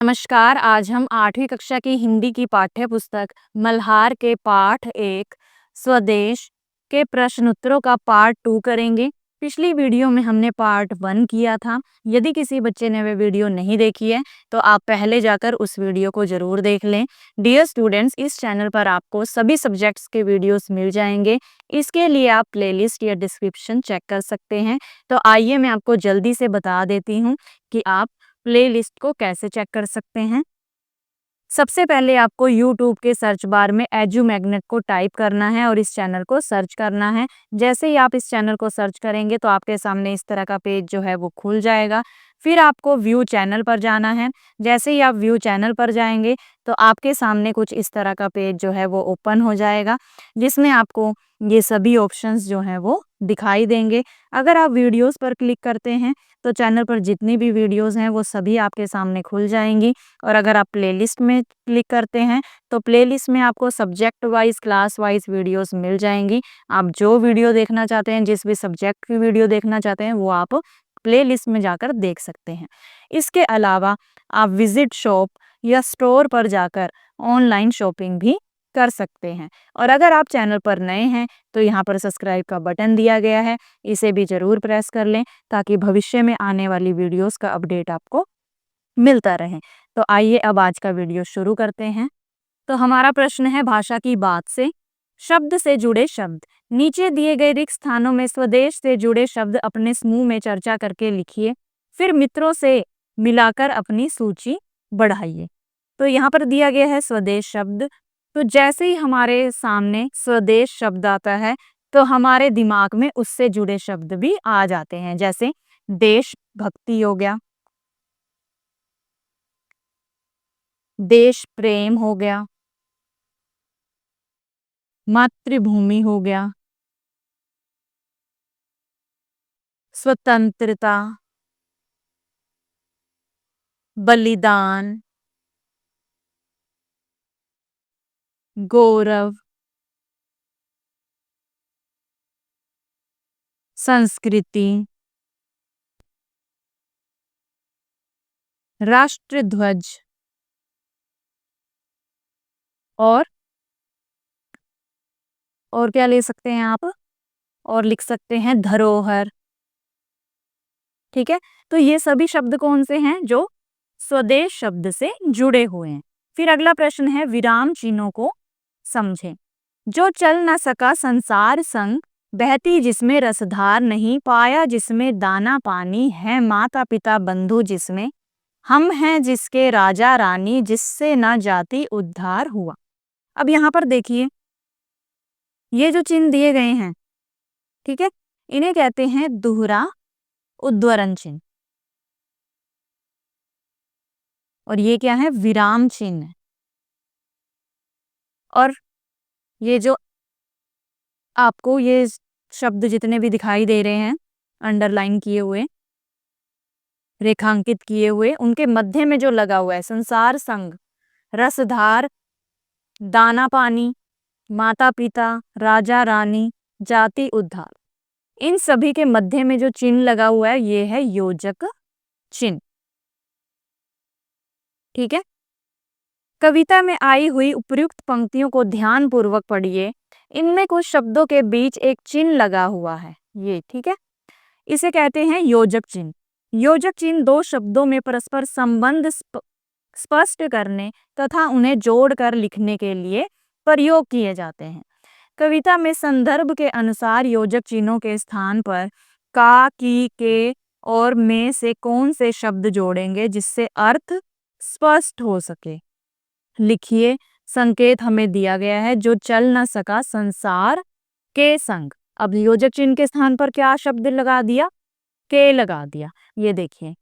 नमस्कार। आज हम 8वीं कक्षा की हिंदी की पाठ्य पुस्तक मल्हार के पाठ 1 स्वदेश के प्रश्न उत्तरों का पार्ट 2 करेंगे। पिछली वीडियो में हमने पार्ट 1 किया था। यदि किसी बच्चे ने वह वीडियो नहीं देखी है तो आप पहले जाकर उस वीडियो को ज़रूर देख लें। डियर स्टूडेंट्स, इस चैनल पर आपको सभी सब्जेक्ट्स के वीडियोस मिल जाएंगे। इसके लिए आप प्लेलिस्ट या डिस्क्रिप्शन चेक कर सकते हैं। तो आइए मैं आपको जल्दी से बता देती हूँ कि आप प्लेलिस्ट को कैसे चेक कर सकते हैं। सबसे पहले आपको YouTube के सर्च बार में एजू मैग्नेट को टाइप करना है और इस चैनल को सर्च करना है। जैसे ही आप इस चैनल को सर्च करेंगे तो आपके सामने इस तरह का पेज जो है वो खुल जाएगा। फिर आपको व्यू चैनल पर जाना है। जैसे ही आप व्यू चैनल पर जाएंगे तो आपके सामने कुछ इस तरह का पेज जो है वो ओपन हो जाएगा, जिसमें आपको ये सभी ऑप्शंस जो हैं वो दिखाई देंगे। अगर आप वीडियोस पर क्लिक करते हैं तो चैनल पर जितनी भी वीडियोस हैं वो सभी आपके सामने खुल जाएंगी। और अगर आप प्लेलिस्ट में क्लिक करते हैं तो प्लेलिस्ट में आपको subject wise class wise videos मिल जाएंगी। आप जो वीडियो देखना चाहते हैं, जिस भी सब्जेक्ट की वीडियो देखना चाहते हैं, वो आप प्लेलिस्ट में जाकर देख सकते हैं। इसके अलावा आप विजिट शॉप या स्टोर पर जाकर ऑनलाइन शॉपिंग भी कर सकते हैं। और अगर आप चैनल पर नए हैं तो यहाँ पर सब्सक्राइब का बटन दिया गया है, इसे भी ज़रूर प्रेस कर लें ताकि भविष्य में आने वाली वीडियोस का अपडेट आपको मिलता रहे। तो आइए अब आज का वीडियो शुरू करते हैं। तो हमारा प्रश्न है, भाषा की बात से शब्द से जुड़े शब्द। नीचे दिए गए रिक्त स्थानों में स्वदेश से जुड़े शब्द अपने समूह में चर्चा करके लिखिए, फिर मित्रों से मिलाकर अपनी सूची बढ़ाइए। तो यहाँ पर दिया गया है स्वदेश शब्द। तो जैसे ही हमारे सामने स्वदेश शब्द आता है तो हमारे दिमाग में उससे जुड़े शब्द भी आ जाते हैं। जैसे देश भक्ति हो गया, देश प्रेम हो गया, मातृभूमि हो गया, स्वतंत्रता, बलिदान, गौरव, संस्कृति, राष्ट्रध्वज और क्या ले सकते हैं आप? और लिख सकते हैं धरोहर। ठीक है, तो ये सभी शब्द कौन से हैं? जो स्वदेश शब्द से जुड़े हुए हैं। फिर अगला प्रश्न है, विराम चिन्हों को समझें। जो चल न सका संसार संग, बहती जिसमें रसधार नहीं, पाया जिसमें दाना पानी, है माता पिता बंधु जिसमें, हम हैं जिसके राजा रानी, जिससे न जाति उद्धार हुआ। अब यहाँ पर देखिए, ये जो चिन्ह दिए गए हैं, ठीक है, इन्हें कहते हैं दोहरा उद्धरण चिन्ह। और ये क्या है? विराम चिन्ह। और ये जो आपको ये शब्द जितने भी दिखाई दे रहे हैं, अंडरलाइन किए हुए, रेखांकित किए हुए, उनके मध्य में जो लगा हुआ है संसार संग, रसधार, दाना पानी, माता पिता, राजा रानी, जाति उद्धार, इन सभी के मध्य में जो चिन्ह लगा हुआ है ये है योजक चिन्ह। ठीक है, कविता में आई हुई उपयुक्त पंक्तियों को ध्यान पूर्वक पढ़िए। इनमें कुछ शब्दों के बीच एक चिन्ह लगा हुआ है, ये ठीक है, इसे कहते हैं योजक चिन्ह। योजक चिन्ह दो शब्दों में परस्पर संबंध स्पष्ट करने तथा उन्हें जोड़कर लिखने के लिए प्रयोग किए जाते हैं। कविता में संदर्भ के अनुसार योजक चिन्हों के स्थान पर का, की, के और में से कौन से शब्द जोड़ेंगे जिससे अर्थ स्पष्ट हो सके। लिखिए, संकेत हमें दिया गया है, जो चल न सका संसार के संग। अब योजक चिन्ह के स्थान पर क्या शब्द लगा दिया? के लगा दिया। ये देखिए,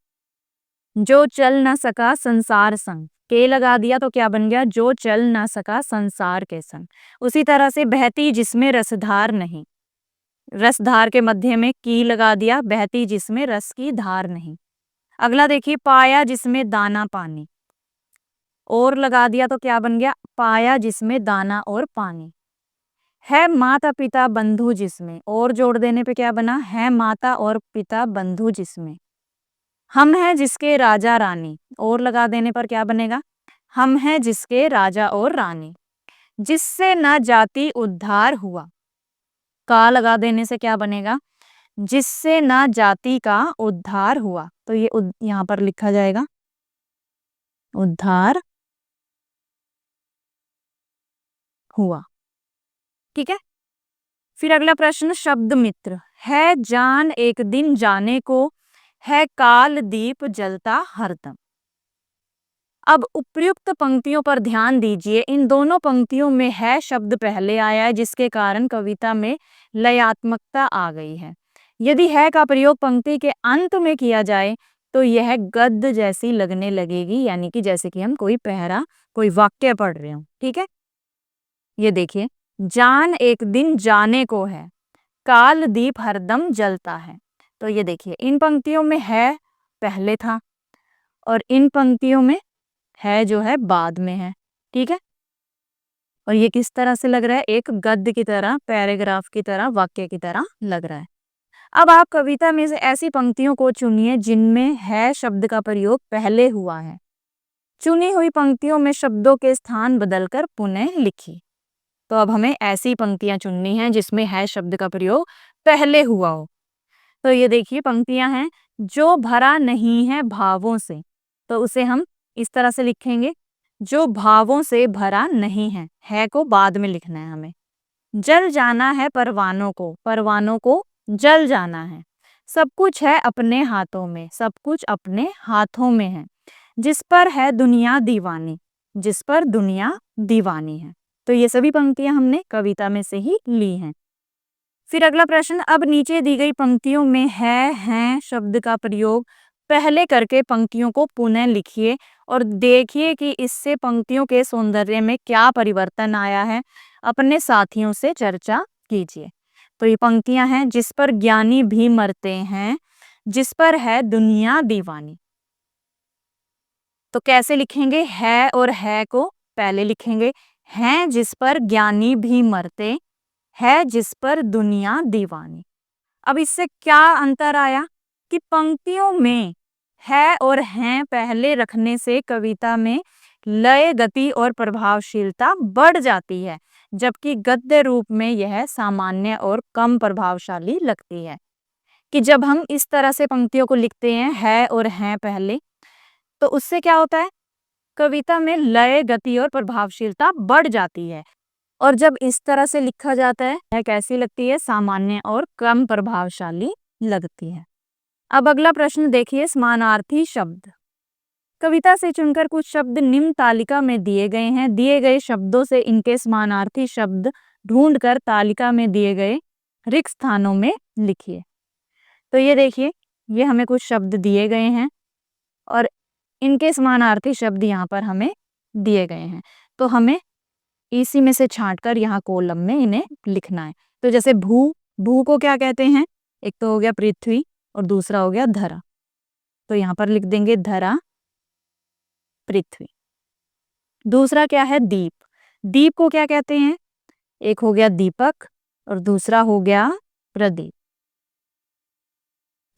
जो चल न सका संसार संग, के लगा दिया तो क्या बन गया? जो चल न सका संसार के संग। उसी तरह से बहती जिसमें रसधार नहीं, रसधार के मध्य में की लगा दिया, बहती जिसमें रस की धार नहीं। अगला देखिए, पाया जिसमें दाना पानी, और लगा दिया तो क्या बन गया? पाया जिसमें दाना और पानी। है माता पिता बंधु जिसमें, और जोड़ देने पे क्या बना? है माता और पिता बंधु जिसमें। हम हैं जिसके राजा रानी, और लगा देने पर क्या बनेगा? हम हैं जिसके राजा और रानी, जिससे न जाति उद्धार हुआ। का लगा देने से क्या बनेगा? जिससे न जाति का उद्धार हुआ। तो ये यहाँ पर लिखा जाएगा उद्धार हुआ। ठीक है। फिर अगला प्रश्न, शब्द मित्र। है जान एक दिन जाने को, है काल दीप जलता हरदम। अब उपर्युक्त पंक्तियों पर ध्यान दीजिए। इन दोनों पंक्तियों में है शब्द पहले आया है, जिसके कारण कविता में लयात्मकता आ गई है। यदि है का प्रयोग पंक्ति के अंत में किया जाए तो यह गद्य जैसी लगने लगेगी, यानी कि जैसे कि हम कोई पहरा, कोई वाक्य पढ़ रहे हो। ठीक है। ये देखिए, जान एक दिन जाने को है, काल दीप हरदम जलता है। तो ये देखिए, इन पंक्तियों में है पहले था और इन पंक्तियों में है जो है बाद में है। ठीक है। और ये किस तरह से लग रहा है? एक गद्य की तरह, पैराग्राफ की तरह, वाक्य की तरह लग रहा है। अब आप कविता में से ऐसी पंक्तियों को चुनिए जिनमें है शब्द का प्रयोग पहले हुआ है। चुनी हुई पंक्तियों में शब्दों के स्थान बदलकर पुनः लिखिए। तो अब हमें ऐसी पंक्तियां चुननी हैं जिसमें है शब्द का प्रयोग पहले हुआ हो। तो ये देखिए पंक्तियां हैं, जो भरा नहीं है भावों से, तो उसे हम इस तरह से लिखेंगे, जो भावों से भरा नहीं है को बाद में लिखना है हमें। जल जाना है परवानों को, परवानों को जल जाना है। सब कुछ है अपने हाथों में, सब कुछ अपने हाथों में है। जिस पर है दुनिया दीवानी, जिस पर दुनिया दीवानी है। तो ये सभी पंक्तियां हमने कविता में से ही ली हैं। फिर अगला प्रश्न, अब नीचे दी गई पंक्तियों में है शब्द का प्रयोग पहले करके पंक्तियों को पुनः लिखिए और देखिए कि इससे पंक्तियों के सौंदर्य में क्या परिवर्तन आया है। अपने साथियों से चर्चा कीजिए। तो ये पंक्तियां हैं, जिस पर ज्ञानी भी मरते हैं, जिस पर है दुनिया दीवानी। तो कैसे लिखेंगे? है और है को पहले लिखेंगे। हैं जिस पर ज्ञानी भी मरते, है जिस पर दुनिया दीवानी। अब इससे क्या अंतर आया कि पंक्तियों में है और हैं पहले रखने से कविता में लय, गति और प्रभावशीलता बढ़ जाती है, जबकि गद्य रूप में यह सामान्य और कम प्रभावशाली लगती है। कि जब हम इस तरह से पंक्तियों को लिखते हैं, है और हैं पहले, तो उससे क्या होता है? कविता में लय, गति और प्रभावशीलता बढ़ जाती है। और जब इस तरह से लिखा जाता है, यह कैसी लगती है? सामान्य और कम प्रभावशाली लगती है। अब अगला प्रश्न देखिए, समानार्थी शब्द। कविता से चुनकर कुछ शब्द निम्न तालिका में दिए गए हैं। दिए गए शब्दों से इनके समानार्थी शब्द ढूंढकर तालिका में दिए गए रिक्त स्थानों में लिखिए। तो ये देखिए, ये हमें कुछ शब्द दिए गए हैं और इनके समानार्थी शब्द यहाँ पर हमें दिए गए हैं। तो हमें इसी में से छांटकर यहाँ कॉलम में इन्हें लिखना है। तो जैसे भू, भू को क्या कहते हैं? एक तो हो गया पृथ्वी और दूसरा हो गया धरा। तो यहाँ पर लिख देंगे धरा, पृथ्वी। दूसरा क्या है? दीप। दीप को क्या कहते हैं? एक हो गया दीपक और दूसरा हो गया प्रदीप।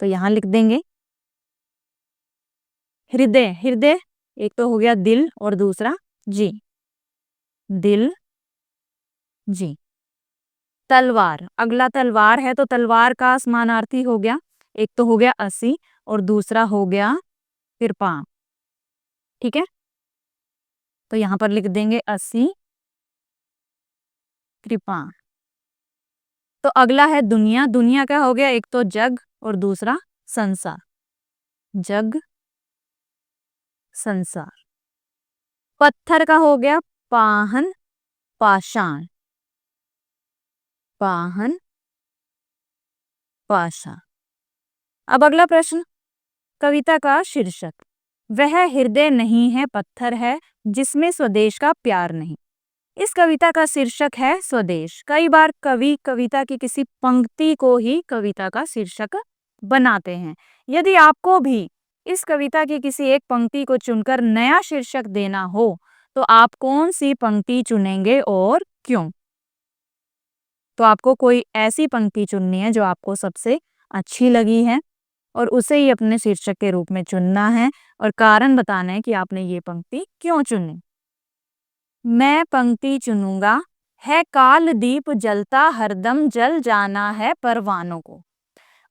तो यहाँ लिख देंगे हृदय। हृदय एक तो हो गया दिल और दूसरा जी, दिल जी। तलवार, अगला तलवार है तो तलवार का समानार्थी हो गया, एक तो हो गया अस्सी और दूसरा हो गया कृपाण। ठीक है। तो यहाँ पर लिख देंगे अस्सी, कृपाण। तो अगला है दुनिया। दुनिया का हो गया एक तो जग और दूसरा संसार, जग, संसार। पत्थर का हो गया पाहन, पाषाण, पाहन, पाषाण। अब अगला प्रश्न, कविता का शीर्षक। वह हृदय नहीं है, पत्थर है, जिसमें स्वदेश का प्यार नहीं। इस कविता का शीर्षक है स्वदेश। कई बार कवि कविता की किसी पंक्ति को ही कविता का शीर्षक बनाते हैं। यदि आपको भी इस कविता की किसी एक पंक्ति को चुनकर नया शीर्षक देना हो तो आप कौन सी पंक्ति चुनेंगे और क्यों? तो आपको कोई ऐसी पंक्ति चुननी है जो आपको सबसे अच्छी लगी है और उसे ही अपने शीर्षक के रूप में चुनना है और कारण बताना है कि आपने ये पंक्ति क्यों चुनी। मैं पंक्ति चुनूंगा, है काल दीप जलता हरदम जल जाना है परवानों को।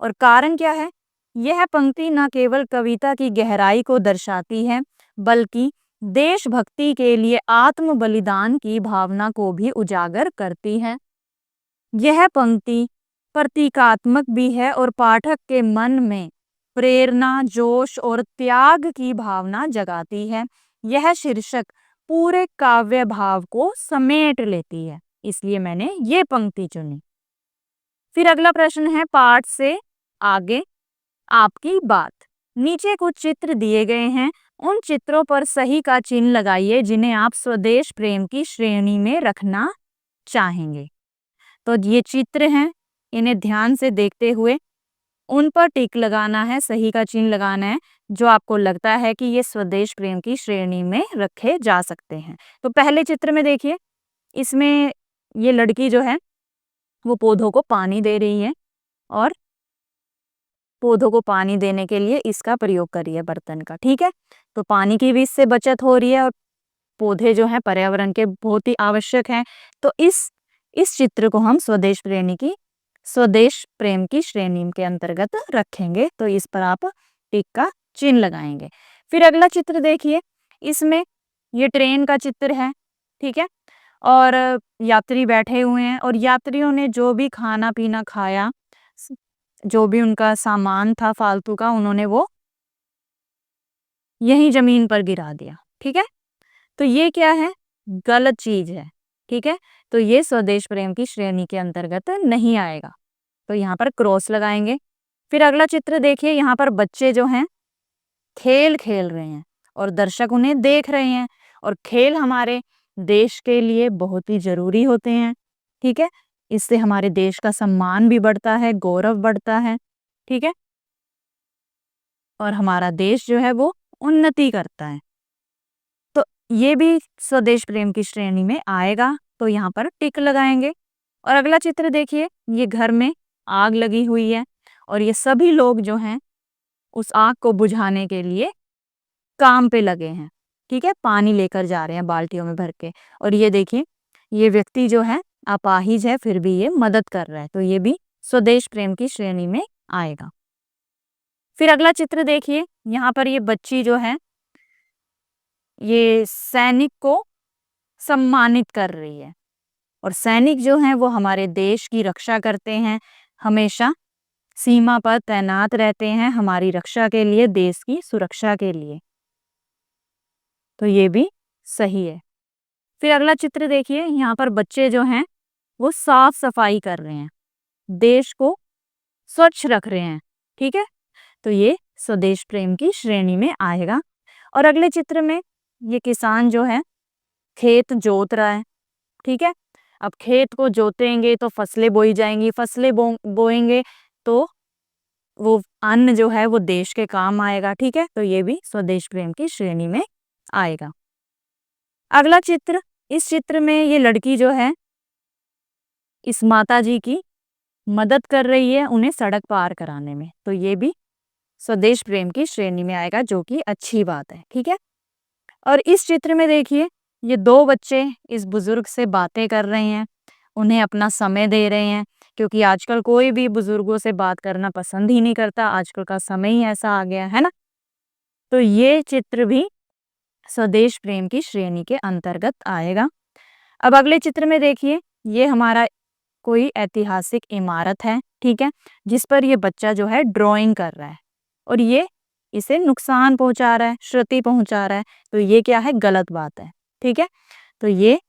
और कारण क्या है? यह पंक्ति न केवल कविता की गहराई को दर्शाती है बल्कि देशभक्ति के लिए आत्म बलिदान की भावना को भी उजागर करती है। यह पंक्ति प्रतीकात्मक भी है और पाठक के मन में प्रेरणा, जोश और त्याग की भावना जगाती है। यह शीर्षक पूरे काव्य भाव को समेट लेती है, इसलिए मैंने ये पंक्ति चुनी। फिर अगला प्रश्न है पाठ से आगे आपकी बात। नीचे कुछ चित्र दिए गए हैं, उन चित्रों पर सही का चिन्ह लगाइए जिन्हें आप स्वदेश प्रेम की श्रेणी में रखना चाहेंगे। तो ये चित्र हैं, इन्हें ध्यान से देखते हुए उन पर टिक लगाना है, सही का चिन्ह लगाना है जो आपको लगता है कि ये स्वदेश प्रेम की श्रेणी में रखे जा सकते हैं। तो पहले चित्र में देखिए, इसमें ये लड़की जो है वो पौधों को पानी दे रही है और पौधों को पानी देने के लिए इसका प्रयोग कर रही है, बर्तन का। ठीक है, तो पानी की भी इससे बचत हो रही है और पौधे जो हैं पर्यावरण के बहुत ही आवश्यक हैं। तो इस चित्र को हम स्वदेश प्रेम की श्रेणी के अंतर्गत रखेंगे, तो इस पर आप टिक का चिन्ह लगाएंगे। फिर अगला चित्र देखिए, इसमें ये ट्रेन का चित्र है। ठीक है, और यात्री बैठे हुए हैं और यात्रियों ने जो भी खाना पीना खाया, जो भी उनका सामान था फालतू का, उन्होंने वो यही जमीन पर गिरा दिया। ठीक है, तो ये क्या है? गलत चीज है। ठीक है, तो ये स्वदेश प्रेम की श्रेणी के अंतर्गत नहीं आएगा, तो यहाँ पर क्रॉस लगाएंगे। फिर अगला चित्र देखिए, यहाँ पर बच्चे जो हैं खेल खेल रहे हैं और दर्शक उन्हें देख रहे हैं, और खेल हमारे देश के लिए बहुत ही जरूरी होते हैं। ठीक है, इससे हमारे देश का सम्मान भी बढ़ता है, गौरव बढ़ता है। ठीक है, और हमारा देश जो है वो उन्नति करता है, तो ये भी स्वदेश प्रेम की श्रेणी में आएगा, तो यहाँ पर टिक लगाएंगे। और अगला चित्र देखिए, ये घर में आग लगी हुई है और ये सभी लोग जो हैं उस आग को बुझाने के लिए काम पे लगे हैं। ठीक है, पानी लेकर जा रहे हैं बाल्टियों में भर के, और ये देखिए ये व्यक्ति जो है अपाहिज है फिर भी ये मदद कर रहा है, तो ये भी स्वदेश प्रेम की श्रेणी में आएगा। फिर अगला चित्र देखिए, यहाँ पर ये बच्ची जो है ये सैनिक को सम्मानित कर रही है, और सैनिक जो हैं वो हमारे देश की रक्षा करते हैं, हमेशा सीमा पर तैनात रहते हैं हमारी रक्षा के लिए, देश की सुरक्षा के लिए, तो ये भी सही है। फिर अगला चित्र देखिए, यहाँ पर बच्चे जो हैं वो साफ सफाई कर रहे हैं, देश को स्वच्छ रख रहे हैं। ठीक है, तो ये स्वदेश प्रेम की श्रेणी में आएगा। और अगले चित्र में ये किसान जो है खेत जोत रहा है। ठीक है, अब खेत को जोतेंगे तो फसलें बोई जाएंगी, फसलें बोएंगे तो वो अन्न जो है वो देश के काम आएगा। ठीक है, तो ये भी स्वदेश प्रेम की श्रेणी में आएगा। अगला चित्र, इस चित्र में ये लड़की जो है इस माता जी की मदद कर रही है उन्हें सड़क पार कराने में, तो ये भी स्वदेश प्रेम की श्रेणी में आएगा, जो कि अच्छी बात है। ठीक है, और इस चित्र में देखिए ये दो बच्चे इस बुजुर्ग से बातें कर रहे हैं, उन्हें अपना समय दे रहे हैं, क्योंकि आजकल कोई भी बुजुर्गों से बात करना पसंद ही नहीं करता, आजकल का समय ही ऐसा आ गया है ना। तो ये चित्र भी स्वदेश प्रेम की श्रेणी के अंतर्गत आएगा। अब अगले चित्र में देखिए, ये हमारा कोई ऐतिहासिक इमारत है। ठीक है, जिस पर ये बच्चा जो है ड्राइंग कर रहा है और ये इसे नुकसान पहुंचा रहा है, क्षति पहुंचा रहा है, तो ये क्या है? गलत बात है। ठीक है, तो ये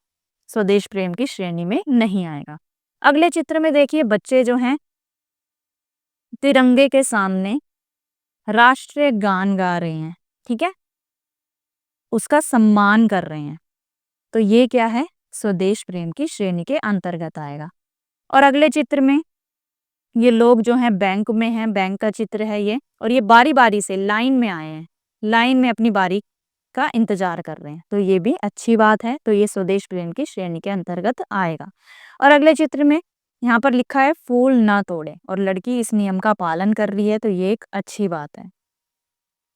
स्वदेश प्रेम की श्रेणी में नहीं आएगा। अगले चित्र में देखिए, बच्चे जो हैं तिरंगे के सामने राष्ट्रीय गान गा रहे हैं। ठीक है, उसका सम्मान कर रहे हैं, तो ये क्या है? स्वदेश प्रेम की श्रेणी के अंतर्गत आएगा। और अगले चित्र में ये लोग जो हैं बैंक में हैं, बैंक का चित्र है ये, और ये बारी बारी से लाइन में आए हैं, लाइन में अपनी बारी का इंतजार कर रहे हैं, तो ये भी अच्छी बात है, तो ये स्वदेश प्रेम की श्रेणी के अंतर्गत आएगा। और अगले चित्र में यहाँ पर लिखा है फूल ना तोड़े और लड़की इस नियम का पालन कर रही है, तो ये एक अच्छी बात है।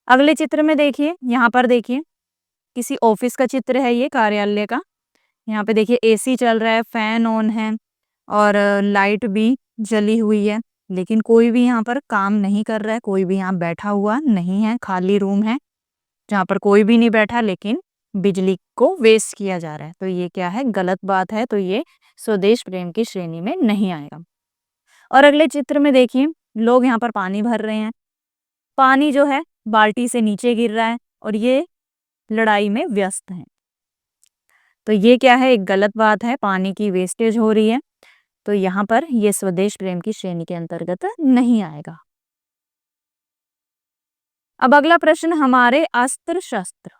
अगले चित्र में देखिए, यहाँ पर देखिए किसी ऑफिस का चित्र है, ये कार्यालय का। यहाँ पे देखिए एसी चल रहा है, फैन ऑन है और लाइट भी जली हुई है, लेकिन कोई भी यहाँ पर काम नहीं कर रहा है, कोई भी यहाँ बैठा हुआ नहीं है, खाली रूम है जहाँ पर कोई भी नहीं बैठा, लेकिन बिजली को वेस्ट किया जा रहा है। तो ये क्या है, गलत बात है, तो ये स्वदेश प्रेम की श्रेणी में नहीं आएगा। और अगले चित्र में देखिए लोग यहाँ पर पानी भर रहे हैं, पानी जो है बाल्टी से नीचे गिर रहा है और ये लड़ाई में व्यस्त हैं। तो ये क्या है, एक गलत बात है, पानी की वेस्टेज हो रही है, तो यहाँ पर ये स्वदेश प्रेम की श्रेणी के अंतर्गत नहीं आएगा। अब अगला प्रश्न, हमारे अस्त्र शस्त्र।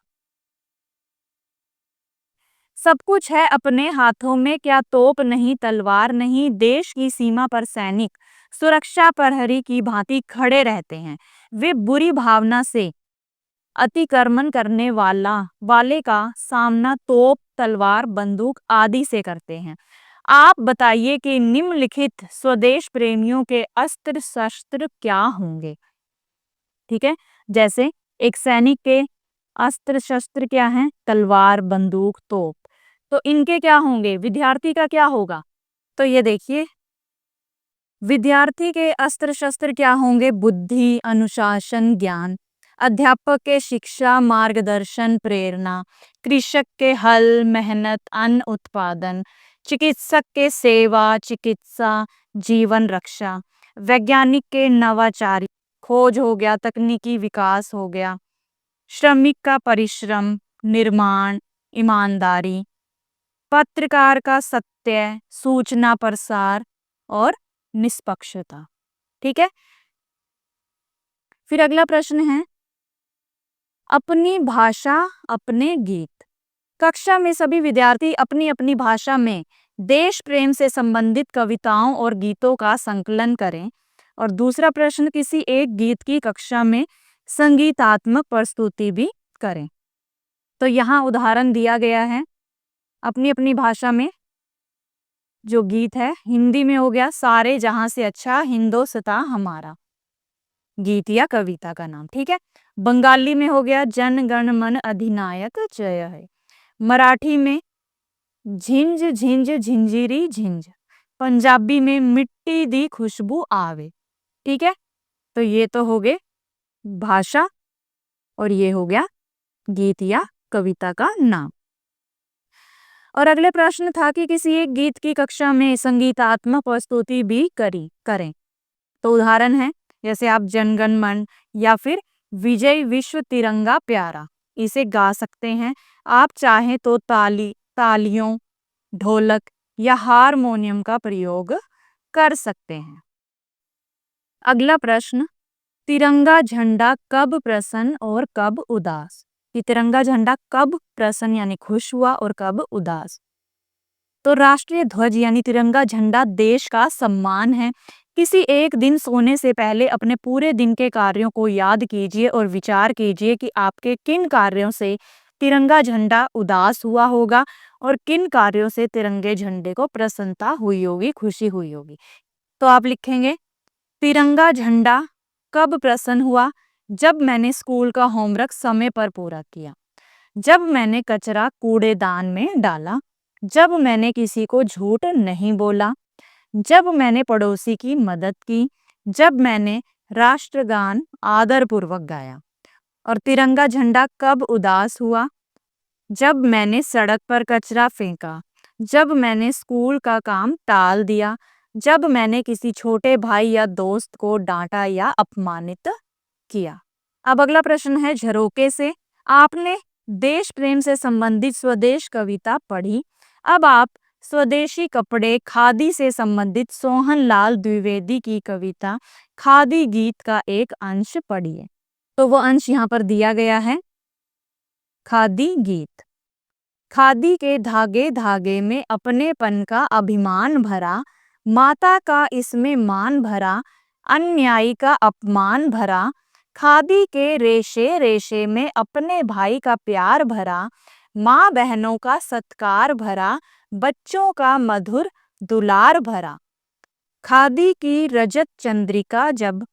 सब कुछ है अपने हाथों में, क्या तोप नहीं तलवार नहीं, देश की सीमा पर सैनिक सुरक्षा प्रहरी की भांति खड़े रहते हैं। वे बुरी भावना से अतिक्रमण करने वाले का सामना तोप तलवार बंदूक आदि से करते हैं। आप बताइए कि निम्नलिखित स्वदेश प्रेमियों के अस्त्र शस्त्र क्या होंगे। ठीक है, जैसे एक सैनिक के अस्त्र शस्त्र क्या हैं, तलवार बंदूक तोप। तो इनके क्या होंगे, विद्यार्थी का क्या होगा, तो ये देखिए विद्यार्थी के अस्त्र शस्त्र क्या होंगे, बुद्धि अनुशासन ज्ञान, अध्यापक के शिक्षा मार्गदर्शन प्रेरणा, कृषक के हल मेहनत अन्न उत्पादन, चिकित्सक के सेवा चिकित्सा जीवन रक्षा, वैज्ञानिक के नवाचारी खोज हो गया तकनीकी विकास हो गया, श्रमिक का परिश्रम निर्माण ईमानदारी, पत्रकार का सत्य सूचना प्रसार और निष्पक्षता। ठीक है, फिर अगला प्रश्न है, अपनी भाषा अपने गीत। कक्षा में सभी विद्यार्थी अपनी अपनी भाषा में देश प्रेम से संबंधित कविताओं और गीतों का संकलन करें। और दूसरा प्रश्न, किसी एक गीत की कक्षा में संगीतात्मक प्रस्तुति भी करें। तो यहाँ उदाहरण दिया गया है, अपनी अपनी भाषा में जो गीत है, हिंदी में हो गया सारे जहां से अच्छा हिंदोस्तां हमारा, गीत या कविता का नाम। ठीक है, बंगाली में हो गया जन गण मन अधिनायक जय है, मराठी में झिंझ झिंझ झिंझिरी झिंझ, पंजाबी में मिट्टी दी खुशबू आवे। ठीक है, तो ये तो हो गए भाषा और ये हो गया गीत या कविता का नाम। और अगले प्रश्न था कि किसी एक गीत की कक्षा में संगीतात्मक प्रस्तुति भी करें। तो उदाहरण है, जैसे आप जनगण मन या फिर विजय विश्व तिरंगा प्यारा, इसे गा सकते हैं। आप चाहें तो तालियों ढोलक या हारमोनियम का प्रयोग कर सकते हैं। अगला प्रश्न, तिरंगा झंडा कब प्रसन्न और कब उदास। कि तिरंगा झंडा कब प्रसन्न यानी खुश हुआ और कब उदास। तो राष्ट्रीय ध्वज यानी तिरंगा झंडा देश का सम्मान है। किसी एक दिन सोने से पहले अपने पूरे दिन के कार्यों को याद कीजिए और विचार कीजिए कि आपके किन कार्यों से तिरंगा झंडा उदास हुआ होगा और किन कार्यों से तिरंगे झंडे को प्रसन्नता हुई होगी, खुशी हुई होगी। तो आप लिखेंगे, तिरंगा झंडा कब प्रसन्न हुआ, जब मैंने स्कूल का होमवर्क समय पर पूरा किया, जब मैंने कचरा कूड़ेदान में डाला, जब मैंने किसी को झूठ नहीं बोला, जब मैंने पड़ोसी की मदद की, जब मैंने राष्ट्रगान आदरपूर्वक गाया। और तिरंगा झंडा कब उदास हुआ, जब मैंने सड़क पर कचरा फेंका, जब मैंने स्कूल का काम टाल दिया, जब मैंने किसी छोटे भाई या दोस्त को डांटा या अपमानित किया। अब अगला प्रश्न है झरोके से। आपने देश प्रेम से संबंधित स्वदेश कविता पढ़ी। अब आप स्वदेशी कपड़े खादी से संबंधित सोहनलाल द्विवेदी की कविता खादी गीत का एक अंश पढ़िए। तो वो अंश यहाँ पर दिया गया है, खादी गीत। खादी के धागे धागे में अपनेपन का अभिमान भरा, माता का इसमें मान भरा, अन्यायी का अपमान भरा, खादी के रेशे रेशे में अपने भाई का प्यार भरा, माँ बहनों का सत्कार भरा, बच्चों का मधुर दुलार भरा। खादी की रजत चंद्रिका जब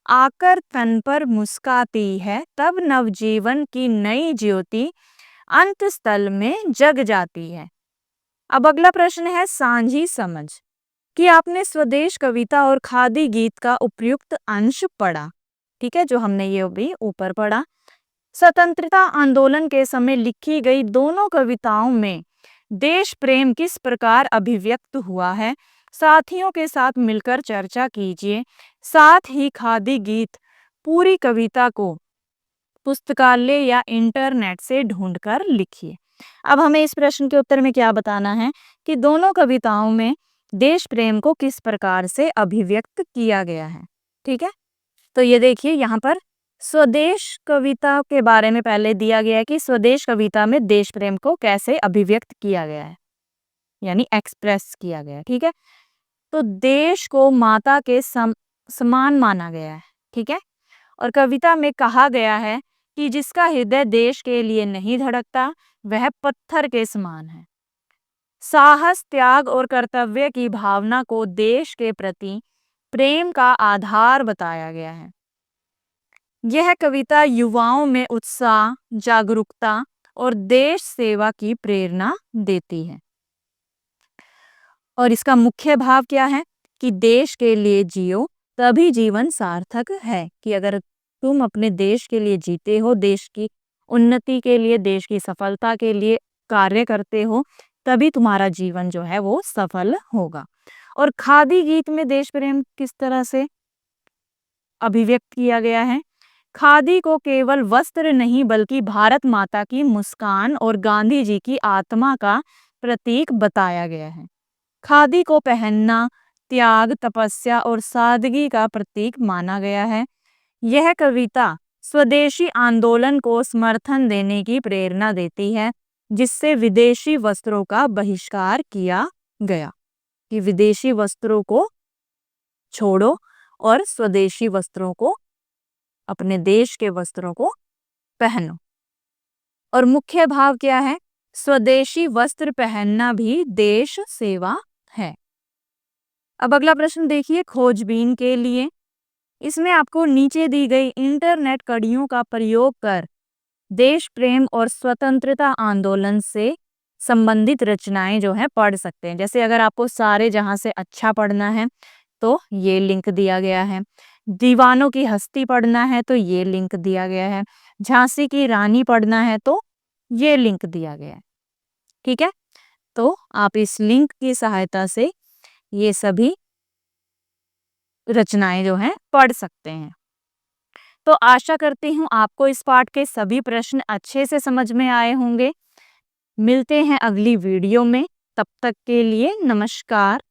आकर तन पर मुस्काती है, तब नवजीवन की नई ज्योति अंत स्थल में जग जाती है। अब अगला प्रश्न है सांझी समझ, कि आपने स्वदेश कविता और खादी गीत का उपयुक्त अंश पढ़ा। ठीक है, जो हमने ये भी ऊपर पढ़ा। स्वतंत्रता आंदोलन के समय लिखी गई दोनों कविताओं में देश प्रेम किस प्रकार अभिव्यक्त हुआ है, साथियों के साथ मिलकर चर्चा कीजिए। साथ ही खादी गीत पूरी कविता को पुस्तकालय या इंटरनेट से ढूंढकर लिखिए। अब हमें इस प्रश्न के उत्तर में क्या बताना है कि दोनों कविताओं में देश प्रेम को किस प्रकार से अभिव्यक्त किया गया है। ठीक है, तो ये देखिए यहाँ पर स्वदेश कविता के बारे में पहले दिया गया है कि स्वदेश कविता में देश प्रेम को कैसे अभिव्यक्त किया गया है, यानी एक्सप्रेस किया गया है। ठीक है, तो देश को माता के समान माना गया है। ठीक है, और कविता में कहा गया है कि जिसका हृदय देश के लिए नहीं धड़कता वह पत्थर के समान है। साहस, त्याग और कर्तव्य की भावना को देश के प्रति प्रेम का आधार बताया गया है। यह कविता युवाओं में उत्साह, जागरूकता और देश सेवा की प्रेरणा देती है। और इसका मुख्य भाव क्या है कि देश के लिए जियो तभी जीवन सार्थक है। कि अगर तुम अपने देश के लिए जीते हो, देश की उन्नति के लिए, देश की सफलता के लिए कार्य करते हो, तभी तुम्हारा जीवन जो है वो सफल होगा। और खादी गीत में देश प्रेम किस तरह से अभिव्यक्त किया गया है? खादी को केवल वस्त्र नहीं बल्कि भारत माता की मुस्कान और गांधी जी की आत्मा का प्रतीक बताया गया है। खादी को पहनना त्याग, तपस्या और सादगी का प्रतीक माना गया है। यह कविता स्वदेशी आंदोलन को समर्थन देने की प्रेरणा देती है, जिससे विदेशी वस्त्रों का बहिष्कार किया गया। कि विदेशी वस्त्रों को छोड़ो और स्वदेशी वस्त्रों को, अपने देश के वस्त्रों को पहनो। और मुख्य भाव क्या है? स्वदेशी वस्त्र पहनना भी देश सेवा है। अब अगला प्रश्न देखिए खोजबीन के लिए। इसमें आपको नीचे दी गई इंटरनेट कड़ियों का प्रयोग कर देश प्रेम और स्वतंत्रता आंदोलन से संबंधित रचनाएं जो है पढ़ सकते हैं। जैसे अगर आपको सारे जहां से अच्छा पढ़ना है तो ये लिंक दिया गया है। दीवानों की हस्ती पढ़ना है तो ये लिंक दिया गया है। झांसी की रानी पढ़ना है तो ये लिंक दिया गया है। ठीक है, तो आप इस लिंक की सहायता से ये सभी रचनाएं जो हैं पढ़ सकते हैं। तो आशा करती हूँ आपको इस पाठ के सभी प्रश्न अच्छे से समझ में आए होंगे। मिलते हैं अगली वीडियो में, तब तक के लिए नमस्कार।